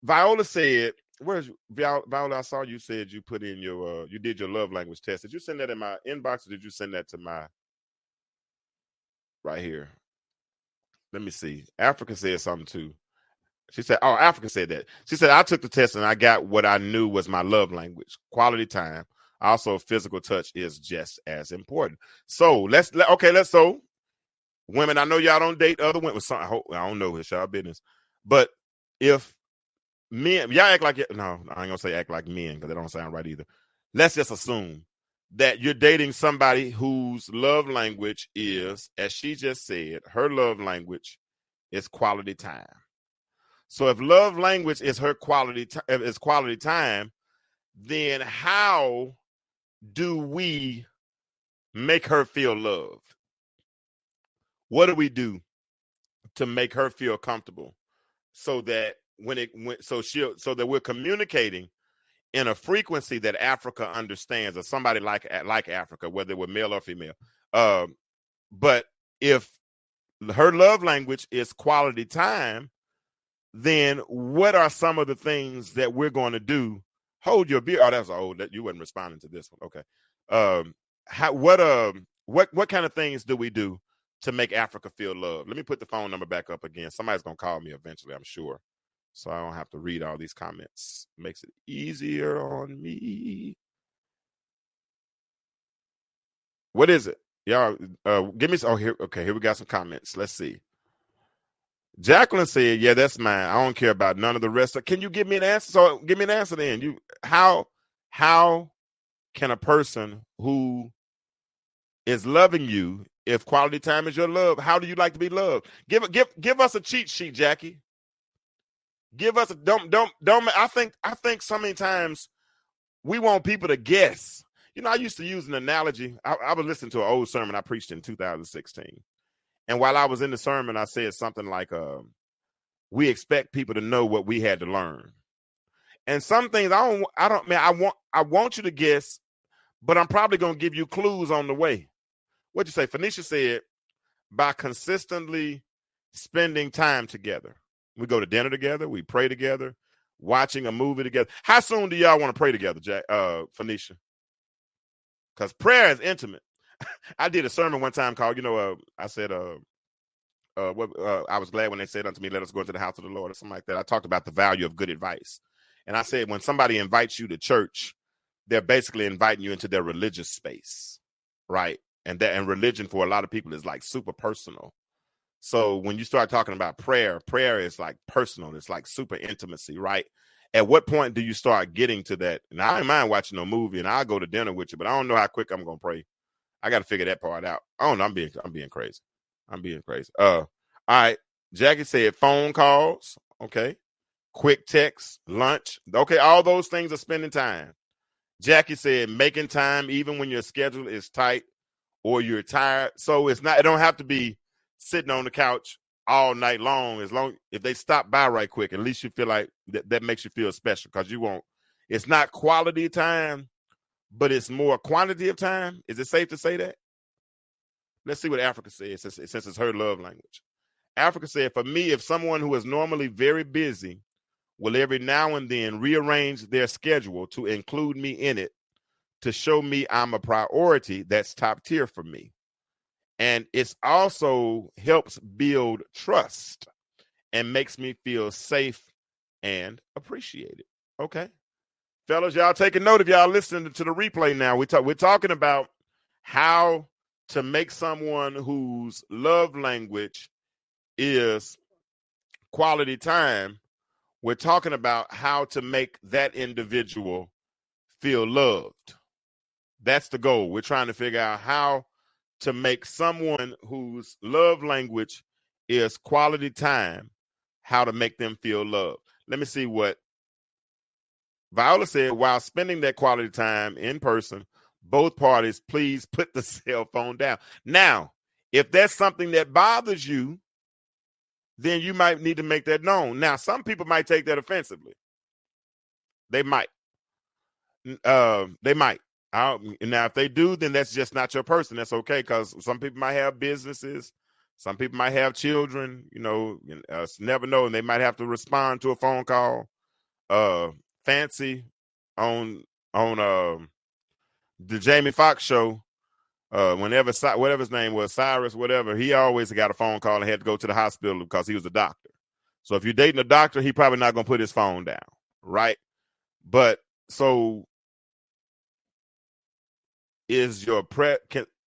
Viola said, "Where's Viola? I saw you said you put in your you did your love language test. Did you send that in my inbox or did you send that to my right here? Let me see. Africa said something too. She said, Africa said that. She said, I took the test and I got what I knew was my love language, quality time, Also, physical touch is just as important. So so women, I know y'all don't date other women. I don't know, it's y'all business. But if men, y'all act like, no, I ain't gonna say act like men because that don't sound right either. Let's just assume that you're dating somebody whose love language is, as she just said, her love language is quality time. So if love language is her quality time, then how do we make her feel loved? What do we do to make her feel comfortable so that so that we're communicating in a frequency that Africa understands, or somebody like Africa, whether we're male or female. But if her love language is quality time, then what are some of the things that we're going to do? Hold your beer. Oh, that's old. That you wasn't responding to this one. Okay. What kind of things do we do to make Africa feel loved? Let me put the phone number back up again. Somebody's gonna call me eventually, I'm sure. So I don't have to read all these comments. Makes it easier on me. What is it? Y'all give me here. Okay, here we got some comments. Let's see. Jacqueline said, yeah, that's mine. I don't care about none of the rest. Can you give me an answer? So give me an answer then. How can a person who is loving you, if quality time is your love, how do you like to be loved? Give us a cheat sheet, Jackie. Give us don't. I think so many times we want people to guess. You know, I used to use an analogy. I was listening to an old sermon I preached in 2016. And while I was in the sermon, I said something like, we expect people to know what we had to learn. And some things I want you to guess, but I'm probably going to give you clues on the way. What'd you say? Phoenicia said, by consistently spending time together. We go to dinner together. We pray together, watching a movie together. How soon do y'all want to pray together, Phoenicia? Because prayer is intimate. I did a sermon one time called, I said, I was glad when they said unto me, let us go into the house of the Lord, or something like that. I talked about the value of good advice. And I said, when somebody invites you to church, they're basically inviting you into their religious space, right? And religion for a lot of people is like super personal. So when you start talking about prayer is like personal. It's like super intimacy, right? At what point do you start getting to that? And I don't mind watching a movie, and I'll go to dinner with you, but I don't know how quick I'm going to pray. I got to figure that part out. I don't know. I'm being crazy. All right. Jackie said phone calls. Okay. Quick text, lunch. Okay. All those things are spending time. Jackie said making time even when your schedule is tight or you're tired. So it don't have to be sitting on the couch all night long. If they stop by right quick, at least you feel like that makes you feel special, because it's not quality time, but it's more quantity of time. Is it safe to say that? Let's see what Africa says, since it's her love language. Africa said, for me, if someone who is normally very busy will every now and then rearrange their schedule to include me in it, to show me I'm a priority, that's top tier for me. And it also helps build trust and makes me feel safe and appreciated. Okay. Fellas, y'all taking note if y'all listening to the replay now. We're talking about how to make someone whose love language is quality time. We're talking about how to make that individual feel loved. That's the goal. We're trying to figure out how to make someone whose love language is quality time, how to make them feel loved. Let me see what Viola said. While spending that quality time in person, both parties, please put the cell phone down. Now, if that's something that bothers you, then you might need to make that known. Now, some people might take that offensively. They might. Now, if they do, then that's just not your person. That's okay, because some people might have businesses. Some people might have children. Never know, and they might have to respond to a phone call. Fancy on the Jamie Foxx show, whatever his name was, Cyrus, whatever, he always got a phone call and had to go to the hospital because he was a doctor. So if you're dating a doctor, he probably not going to put his phone down, right? But so is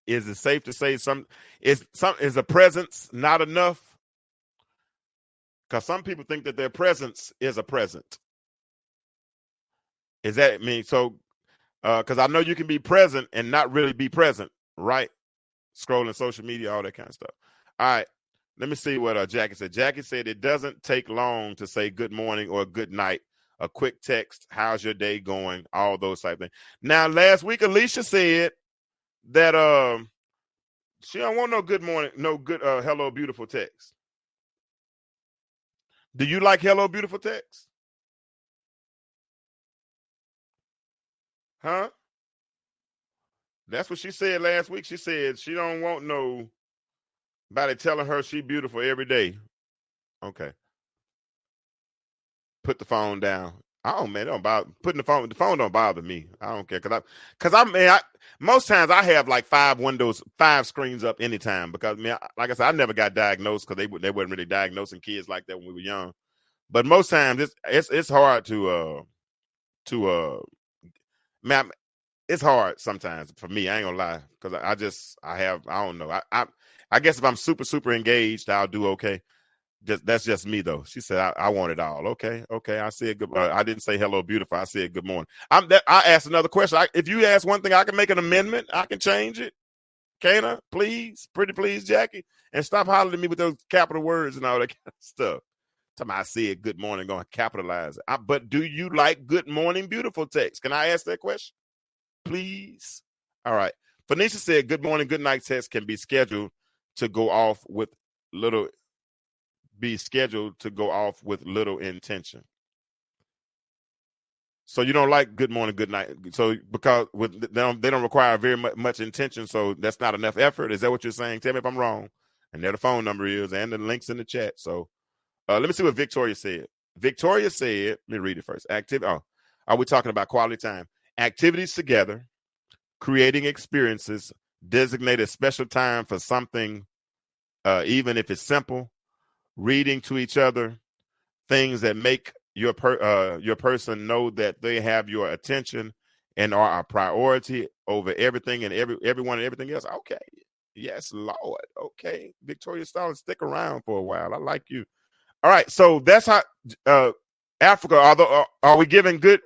is it safe to say is a presence not enough? Because some people think that their presence is a present. Is that mean so? Because I know you can be present and not really be present, right? Scrolling social media, all that kind of stuff. All right, let me see what Jackie said. Jackie said it doesn't take long to say good morning or good night. A quick text, how's your day going? All those type of things. Now, last week, Alicia said that she don't want no good morning, no good hello beautiful text. Do you like hello beautiful text? Huh? That's what she said last week. She said she don't want nobody telling her she beautiful every day. Okay. Put the phone down. Oh man, don't bother putting the phone. The phone don't bother me. I don't care most times I have like 5 screens up anytime because like I said, I never got diagnosed because they weren't really diagnosing kids like that when we were young. But most times it's hard it's hard sometimes for me. I ain't gonna lie because I don't know. I guess if I'm super engaged, I'll do okay. That's just me though. She said I want it all. Okay. I said good. I didn't say hello beautiful. I said good morning. I asked another question. If you ask one thing, I can make an amendment. I can change it. Can I? Please, pretty please, Jackie, and stop hollering at me with those capital words and all that kind of stuff. Time I said good morning, going to capitalize it. But do you like good morning beautiful text? Can I ask that question, please? All right. Phoenicia said good morning, good night text can be scheduled to go off with little intention. So you don't like good morning, good night. So because they don't require very much intention, so that's not enough effort. Is that what you're saying? Tell me if I'm wrong. And there the phone number is, and the links in the chat. So let me see what Victoria said. Victoria said, let me read it first. Are we talking about quality time? Activities together, creating experiences, designate a special time for something, even if it's simple. Reading to each other, things that make your person know that they have your attention and are a priority over everything and everyone and everything else. Okay, yes, Lord. Okay, Victoria Stalin, stick around for a while. I like you. All right, so that's how Africa. Are we giving good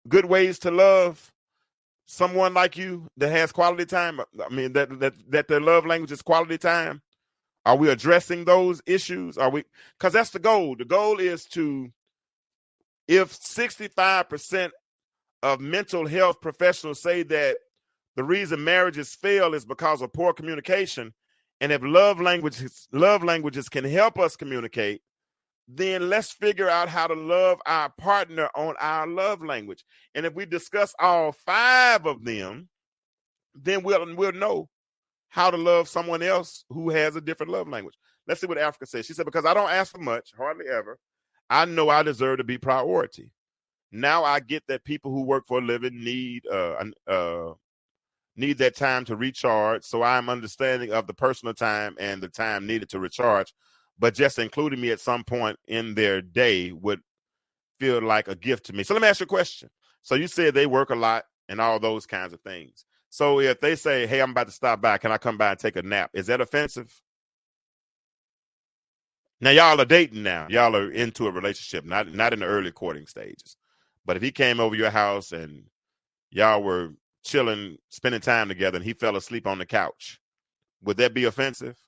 ways to love someone like you that has quality time? I mean that their love language is quality time. Are we addressing those issues? Because that's the goal. The goal is if 65% of mental health professionals say that the reason marriages fail is because of poor communication, and if love languages can help us communicate, then let's figure out how to love our partner on our love language. And if we discuss all 5 of them, then we'll know how to love someone else who has a different love language. Let's see what Africa says. She said, because I don't ask for much, hardly ever, I know I deserve to be priority. Now I get that people who work for a living need that time to recharge. So I'm understanding of the personal time and the time needed to recharge. But just including me at some point in their day would feel like a gift to me. So let me ask you a question. So you said they work a lot and all those kinds of things. So if they say, hey, I'm about to stop by, can I come by and take a nap? Is that offensive? Now, y'all are dating now. Y'all are into a relationship, not in the early courting stages. But if he came over your house and y'all were chilling, spending time together, and he fell asleep on the couch, would that be offensive?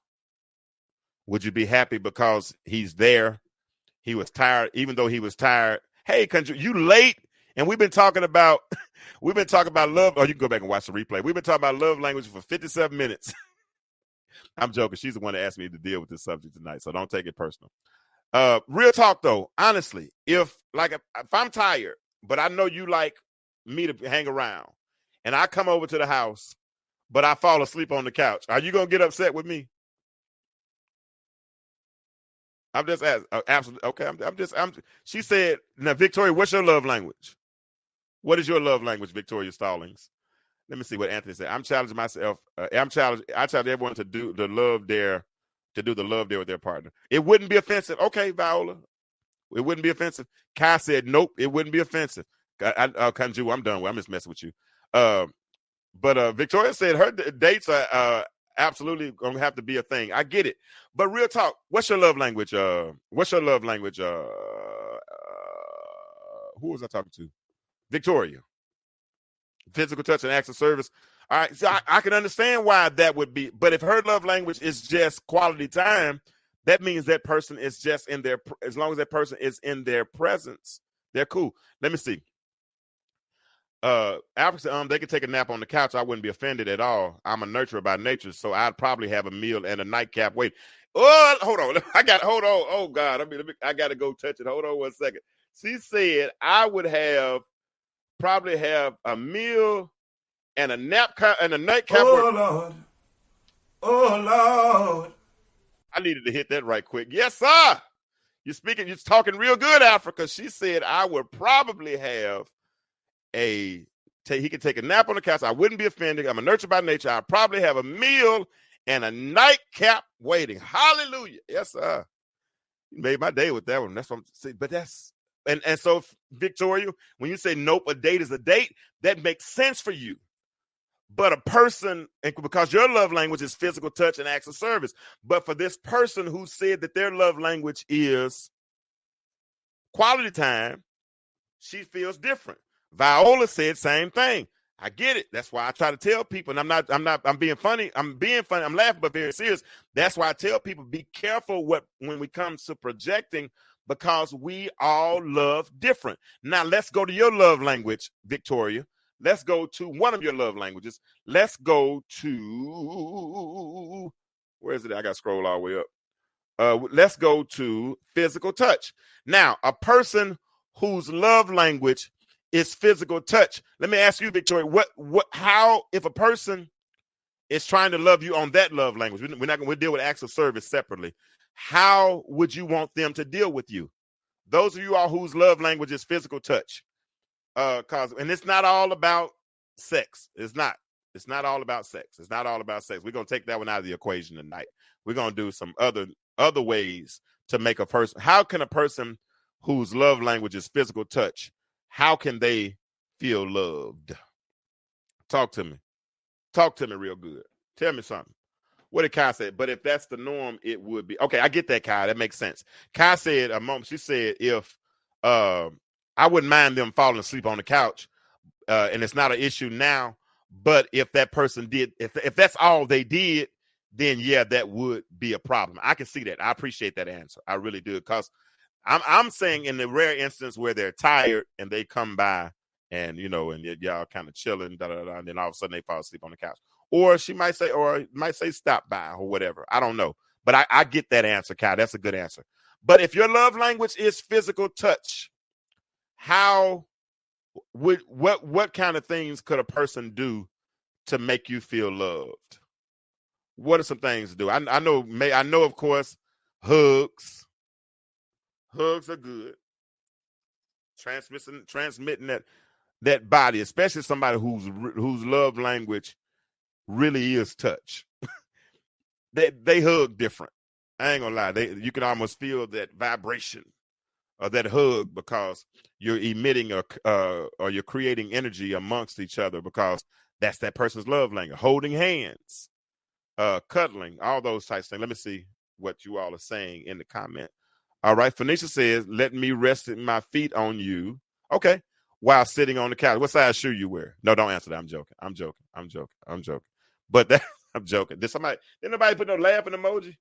Would you be happy because he's there? He was tired, even though he was tired. Hey, country, you late? And we've been talking about love. Oh, you can go back and watch the replay. We've been talking about love language for 57 minutes. I'm joking. She's the one that asked me to deal with this subject tonight, so don't take it personal. Real talk, though. Honestly, if I'm tired, but I know you like me to hang around, and I come over to the house, but I fall asleep on the couch, are you gonna get upset with me? I'm just asking. Absolutely. Okay. She said, now, Victoria, what's your love language? What is your love language, Victoria Stallings? Let me see what Anthony said. I'm challenging myself. I challenge everyone to do the love dare with their partner. It wouldn't be offensive. Okay, Viola. It wouldn't be offensive. Kai said, nope, it wouldn't be offensive. Kanju, I'm done with. I'm just messing with you. But Victoria said her dates are absolutely gonna have to be a thing. I get it, but real talk. What's your love language? What's your love language? Who was I talking to? Victoria. Physical touch and acts of service. All right, so I can understand why that would be. But if her love language is just quality time, that means that person is just in their. As long as that person is in their presence, they're cool. Let me see. Africa said, they could take a nap on the couch. I wouldn't be offended at all. I'm a nurturer by nature, so I'd probably have a meal and a nightcap. Wait, hold on. Hold on. Oh God, I got to go touch it. Hold on 1 second. She said I would probably have a meal and a nightcap. Oh Lord. I needed to hit that right quick. Yes, sir. You're talking real good, Africa. She said I would probably have he could take a nap on the couch. I wouldn't be offended. I'm a nurturer by nature. I'd probably have a meal and a nightcap waiting. Hallelujah. Yes, sir. You made my day with that one. That's what I'm saying. But that's and so Victoria, when you say nope, a date is a date, that makes sense for you. But a person, because your love language is physical touch and acts of service, but for this person who said that their love language is quality time, she feels different. Viola said same thing. I get it. That's why I try to tell people, and I'm being funny. I'm laughing, but very serious. That's why I tell people, be careful when we come to projecting, because we all love different. Now let's go to your love language, Victoria. Let's go to one of your love languages. Let's go to, where is it? I got to scroll all the way up. Let's go to physical touch. Now, a person whose love language is physical touch. Let me ask you, Victoria, how, if a person is trying to love you on that love language, we'll deal with acts of service separately. How would you want them to deal with you? Those of you all whose love language is physical touch. And it's not all about sex. It's not all about sex. It's not all about sex. We're going to take that one out of the equation tonight. We're going to do some other ways to make a person. How can a person whose love language is physical touch, how can they feel loved? Talk to me real good. Tell me something. What did Kai say? But if that's the norm, it would be. Okay, I get that, Kai. That makes sense. Kai said she said, if I wouldn't mind them falling asleep on the couch, and it's not an issue now, but if that person did, if that's all they did, then yeah, that would be a problem. I can see that. I appreciate that answer. I really do, because I'm saying in the rare instance where they're tired and they come by and y'all kind of chilling, and then all of a sudden they fall asleep on the couch. Or she might say, stop by or whatever. I don't know. But I get that answer, Kai. That's a good answer. But if your love language is physical touch, what kind of things could a person do to make you feel loved? What are some things to do? I know, of course, hugs. Hugs are good. Transmitting that body, especially somebody whose love language really is touch. they hug different. I ain't gonna lie. You can almost feel that vibration or that hug, because you're emitting or you're creating energy amongst each other, because that's that person's love language. Holding hands, cuddling, all those types of things. Let me see what you all are saying in the comment. All right. Phoenicia says, let me rest my feet on you. Okay. While sitting on the couch. What size shoe you wear? No, don't answer that. I'm joking. But I'm joking. Did nobody put no laughing emoji?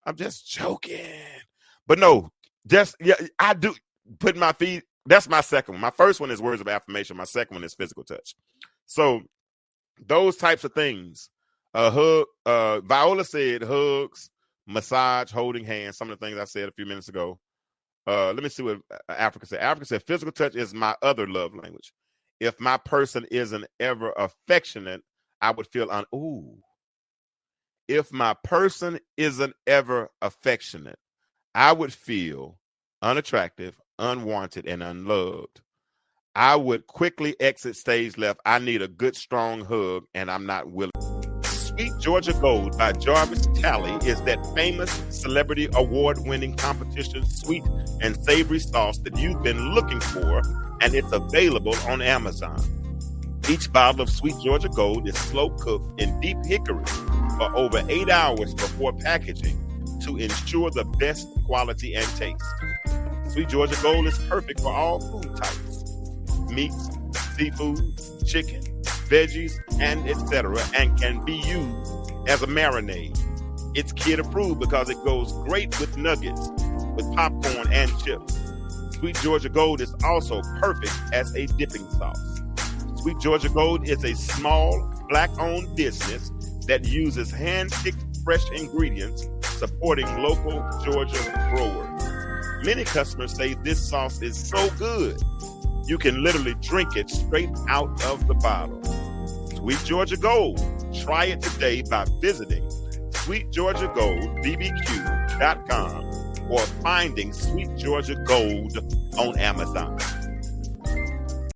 I'm just joking. But no, I do put my feet. That's my second one. My first one is words of affirmation. My second one is physical touch. So those types of things. Viola said hugs, massage, holding hands. Some of the things I said a few minutes ago. Let me see what Africa said. Africa said physical touch is my other love language. If my person isn't ever affectionate, I would feel If my person isn't ever affectionate, I would feel unattractive, unwanted, and unloved. I would quickly exit stage left. I need a good, strong hug, and I'm not willing. Sweet Georgia Gold by Jarvis Talley is that famous celebrity award-winning competition sweet and savory sauce that you've been looking for, and it's available on Amazon. Each bottle of Sweet Georgia Gold is slow cooked in deep hickory for over 8 hours before packaging to ensure the best quality and taste. Sweet Georgia Gold is perfect for all food types: meats, seafood, chicken, veggies, and etc., and can be used as a marinade. It's kid approved because it goes great with nuggets, with popcorn and chips. Sweet Georgia Gold is also perfect as a dipping sauce. Sweet Georgia Gold is a small, Black-owned business that uses hand-picked fresh ingredients, supporting local Georgia growers. Many customers say this sauce is so good, you can literally drink it straight out of the bottle. Sweet Georgia Gold. Try it today by visiting sweetgeorgiagoldbbq.com or finding Sweet Georgia Gold on Amazon.